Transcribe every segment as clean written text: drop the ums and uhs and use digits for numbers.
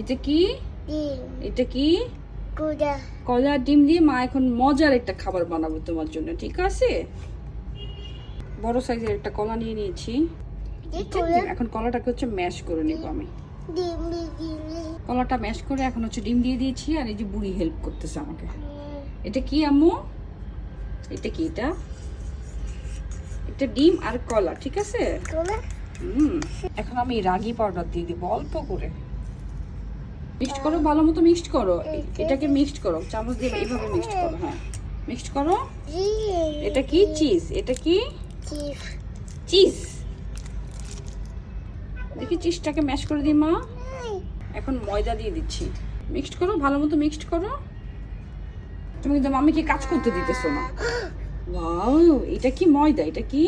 এটা কি? ডিম এটা কি? কুড়া কলার ডিম দিয়ে মা এখন মজার একটা খাবার বানাবো তোমার জন্য, ঠিক আছে? বড় সাইজের একটা কলা নিয়ে নিয়েছি। এখন কলাটাকে হচ্ছে ম্যাশ করে নিব আমি। ডিম ডিম কলাটা ম্যাশ করে এখন হচ্ছে ডিম দিয়ে দিয়েছি, আর এই যে বুড়ি হেল্প করতেছে আমাকে। এটা কি আম্মু? এটা কি? এটা ডিম আর কলা, ঠিক আছে? এখন আমি রাগি পাউডার দিয়ে দিব অল্প করে। মিক্সড করো, ভালো মতো মিক্সড করো। এটাকে মিক্সড করো, চামচ দিয়ে এইভাবে মিক্সড করো। হ্যাঁ, মিক্সড করো। এটা কি? চিজ। এটা কি? চিজ। দেখি চিজটাকে ম্যাশ করে দিই মা। এখন ময়দা দিয়ে দিচ্ছি। মিক্সড করো, ভালো মতো মিক্সড করো। তুমি কিন্তু মামিকে কাজ করতে দিতেছো না। ওয়াও, এটা কি ময়দা? এটা কি?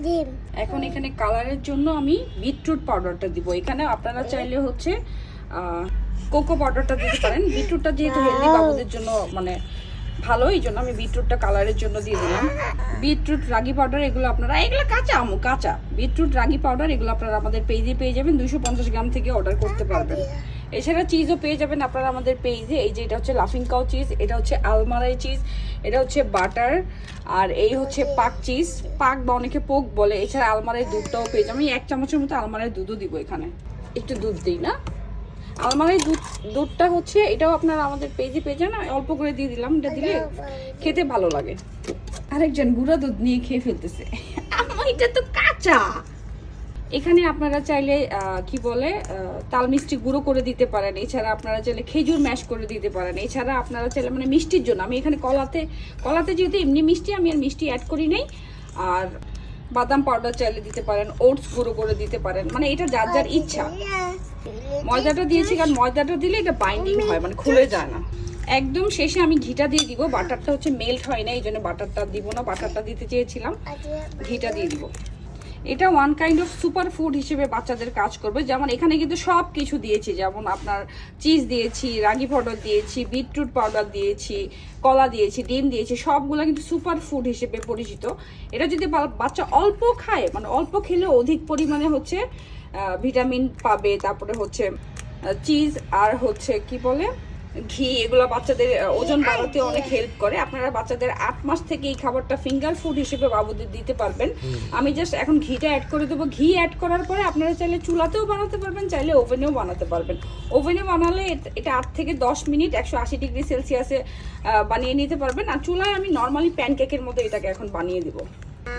ডিম। এখন এখানে কালারের জন্য আমি বিটরুট পাউডারটা দিব। এখানে আপনারা চাইলে হচ্ছে কোকো পাউডারটা দিতে পারেন। বিটরুটটা যেহেতু হেলদি বাবুদের জন্য মানে ভালো, এই জন্য আমি বিটরুটটা কালারের জন্য দিয়ে দিলাম। বিটরুট রাগি পাউডার এগুলো কাঁচা কাঁচা বিটরুট রাগি পাউডার এগুলো আপনারা আমাদের পেজে পেয়ে যাবেন। 250 গ্রাম থেকে অর্ডার করতে পারবেন। এছাড়া চিজও পেয়ে যাবেন আপনারা আমাদের পেজে। এই যে এটা হচ্ছে লাফিং কাউ চিজ, এটা হচ্ছে আলমারাই চিজ, এটা হচ্ছে বাটার, আর এই হচ্ছে পাক চিজ। পাক বা অনেকে পোক বলে। এছাড়া আলমারাই দুধটাও পেয়ে যাবেন। আমি 1 চামচের মতো আলমারাই দুধও দিব এখানে। একটু দুধ দিই না, আলমারাই দুধটা হচ্ছে এটাও আপনারা আমাদের পেজে পেয়ে যান। অল্প করে দিয়ে দিলাম, এটা দিলে খেতে ভালো লাগে। আরেকজন গুঁড়া দুধ নিয়ে খেয়ে ফেলতেছে। এটা তো কাঁচা। এখানে আপনারা চাইলে কি বলে তাল মিষ্টি গুঁড়ো করে দিতে পারেন। এছাড়া আপনারা চাইলে খেজুর ম্যাশ করে দিতে পারেন। এছাড়া আপনারা চাইলে মানে মিষ্টির জন্য আমি এখানে কলাতে যেহেতু এমনি মিষ্টি, আমি আর মিষ্টি অ্যাড করি নাই। আর বাদাম পাউডার চাইলে দিতে পারেন, ওটস গুঁড়ো করে দিতে পারেন, মানে এটা যার যার ইচ্ছা। ময়দাটা দিয়েছি কারণ ময়দাটা দিলে এটা বাইন্ডিং হয়, মানে খুলে যায় না। একদম শেষে আমি ঘিটা দিয়ে দিব। বাটারটা হচ্ছে মেল্ট হয় না, এই জন্য বাটারটা দিব না। বাটারটা দিতে চেয়েছিলাম, ঘিটা দিয়ে দিব। এটা one kind of super food হিসেবে বাচ্চাদের কাজ করবে। যেমন এখানে কিন্তু সব কিছু দিয়েছি, যেমন আপনার চিজ দিয়েছি, রাগি পাউডার দিয়েছি, বিটরুট পাউডার দিয়েছি, কলা দিয়েছি, ডিম দিয়েছি, সবগুলো কিন্তু সুপার ফুড হিসেবে পরিচিত। এটা যদি বাচ্চা অল্প খায়, মানে অল্প খেলে অধিক পরিমাণে হচ্ছে ভিটামিন পাবে। তারপরে হচ্ছে চিজ আর হচ্ছে কি বলে ঘি, এগুলো বাচ্চাদের ওজন বাড়াতে অনেক হেল্প করে। আপনারা বাচ্চাদের 8 মাস থেকে এই খাবারটা ফিঙ্গার ফুড হিসেবে বাবুদের দিতে পারবেন। আমি জাস্ট এখন ঘিটা অ্যাড করে দেবো। ঘি অ্যাড করার পরে আপনারা চাইলে চুলাতেও বানাতে পারবেন, চাইলে ওভেনেও বানাতে পারবেন। ওভেনে বানালে এটা 8 থেকে 10 মিনিট 180 ডিগ্রি সেলসিয়াসে বানিয়ে নিতে পারবেন। আর চুলায় আমি নর্মালি প্যানকেকের মতো এটাকে এখন বানিয়ে দেবো।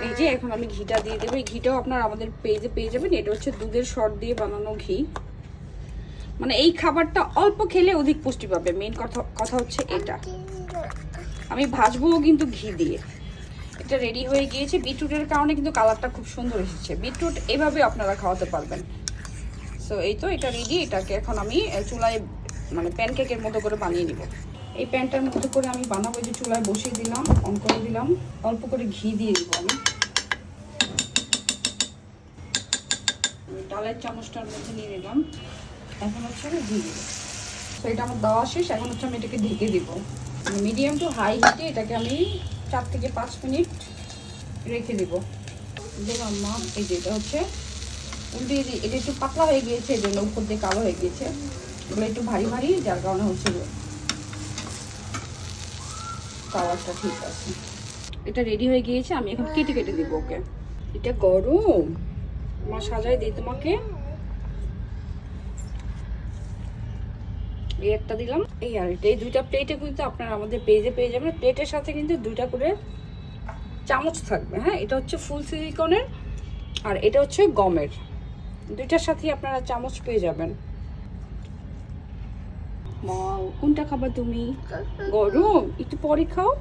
এই যে এখন আমি ঘিটা দিয়ে দেবো। এই ঘিটাও আপনারা আমাদের পেজে পেয়ে যাবেন। এটা হচ্ছে দুধের শর্ট দিয়ে বানানো ঘি। মানে এই খাবারটা অল্প খেলে অধিক পুষ্টি পাবে। মেইন কথা হচ্ছে এটা। আমি ভাজবো কিন্তু ঘি দিয়ে। এটা রেডি হয়ে গিয়েছে। বিটরুটের কারণে কিন্তু কালারটা খুব সুন্দর এসেছে। বিটরুট এভাবে আপনারা খাওয়াতে পারবেন। সো এই তো এটা রেডি। এটাকে এখন আমি চুলায় মানে প্যানকেকের মতো করে বানিয়ে নিব। এই প্যানটার মতো করে আমি বানাবো। যে চুলায় বসিয়ে দিলাম, অন করে দিলাম, অল্প করে ঘি দিয়ে দিব। আমি ডালের চামচটার মধ্যে নিয়ে নিলাম। এখন হচ্ছে আমি দিয়ে দিব। তো এটা আমার দেওয়া শেষ। এখন হচ্ছে আমি এটাকে ঢেকে দিব মিডিয়াম টু হাই হিটে। এটাকে আমি 4 থেকে 5 মিনিট রেখে দিব। দেখলাম মা, এই যে এটা হচ্ছে উল্টে এটা একটু পাতলা হয়ে গিয়েছে, এই জন্য উপর দিয়ে কালো হয়ে গিয়েছে। এগুলো একটু ভারী ভারী, যার কারণে হচ্ছে কালারটা ঠিক আছে। এটা রেডি হয়ে গিয়েছে। আমি এখন কেটে কেটে দিব ওকে। এটা গরম, মা সাজাই দিই তোমাকে। এই একটা দিলাম, এই আর এই দুইটা প্লেটে কিন্তু আপনারা আমাদের পেজে পেয়ে যাবেন। প্লেটের সাথে কিন্তু 2টা করে চামচ থাকবে। হ্যাঁ, এটা হচ্ছে ফুল সিলিকনের আর এটা হচ্ছে গমের। 2টার সাথেই আপনারা চামচ পেয়ে যাবেন। কোনটা খাবা তুমি? গরম, একটু পরে খাও।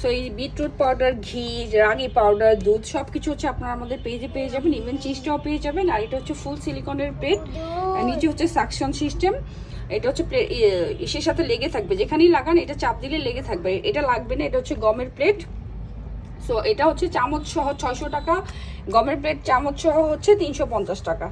সো এই বিটরুট পাউডার, ঘি, রাগি পাউডার, দুধ সবকিছু হচ্ছে আপনারা আমাদের পেজে পেয়ে যাবেন। ইভেন চিজটাও পেয়ে যাবেন। আর এটা হচ্ছে ফুল সিলিকনের প্লেট, নিচে হচ্ছে সাকশন সিস্টেম। এটা হচ্ছে ইসের সাথে লেগে থাকবে, যেখানেই লাগান এটা চাপ দিলে লেগে থাকবে। এটা লাগবে না। এটা হচ্ছে গমের প্লেট। সো এটা হচ্ছে চামচ সহ 600 টাকা। গমের প্লেট চামচ সহ হচ্ছে 350 টাকা।